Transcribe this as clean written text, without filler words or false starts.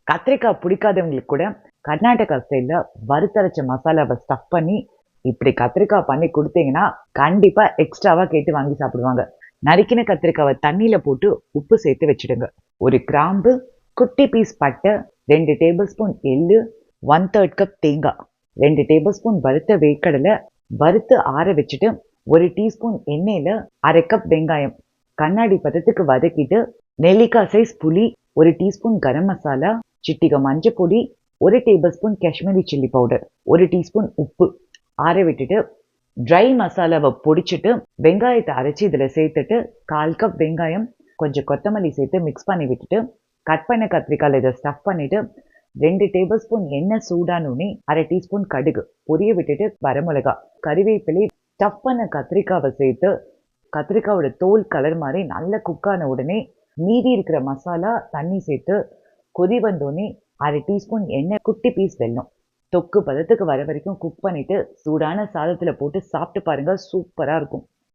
கத்திரிக்காய் பிடிக்காதவங்களுக்கு கூட கர்நாடகா ஸ்டைல்ல வறுத்தரைச்ச மசாலாவை ஸ்டஃப் பண்ணி இப்படி கத்திரிக்காய் பண்ணி கொடுத்தீங்கன்னா கண்டிப்பா எக்ஸ்ட்ராவா கேட்டு வாங்கி சாப்பிடுவாங்க. நறுக்கின கத்திரிக்காவை தண்ணியில போட்டு உப்பு சேர்த்து வச்சிடுங்க. ஒரு கிராம்பு, குட்டி பீஸ் பட்டை, 2 டேபிள் ஸ்பூன் எள்ளு, 1/3 கப் தேங்காய், 2 டேபிள் ஸ்பூன் வறுத்த வேர்க்கடலை வறுத்து ஆற வச்சுட்டு 1 டீஸ்பூன் எண்ணெயில 1/2 கப் வெங்காயம் கண்ணாடி பதத்துக்கு வதக்கிட்டு, நெல்லிக்காய் சைஸ் புளி, 1 டீஸ்பூன் கரம் மசாலா, சிட்டிகை மஞ்சள் பொடி, 1 table spoon Kashmiri chilli powder, 1 teaspoon உப்பு ஆற விட்டுட்டு ட்ரை மசாலாவை பொடிச்சிட்டு வெங்காயத்தை அரைச்சி இதில் சேர்த்துட்டு 1/4 கப் வெங்காயம் கொஞ்சம் கொத்தமல்லி சேர்த்து மிக்ஸ் பண்ணி விட்டுட்டு கட் பண்ண கத்திரிக்காயில் இதை ஸ்டஃப் பண்ணிட்டு 2 டேபிள் ஸ்பூன் எண்ணெய் சூடானோடனே 1/2 டீஸ்பூன் கடுகு பொரிய விட்டுட்டு வரமிளகா கறிவேப்பிலை ஸ்டஃப் பண்ண கத்திரிக்காவை சேர்த்து கத்திரிக்காயோட தோல் கலர் மாதிரி நல்ல குக்கான உடனே மீதி இருக்கிற மசாலா தண்ணி சேர்த்து கொதி வந்தோடனே 1/2 டீஸ்பூன் எண்ணெய் குட்டி பீஸ் வெல்லம் தொக்கு பதத்துக்கு வர வரைக்கும் குக் பண்ணிட்டு சூடான சாதத்தில் போட்டு சாப்பிட்டு பாருங்க, சூப்பராக இருக்கும்.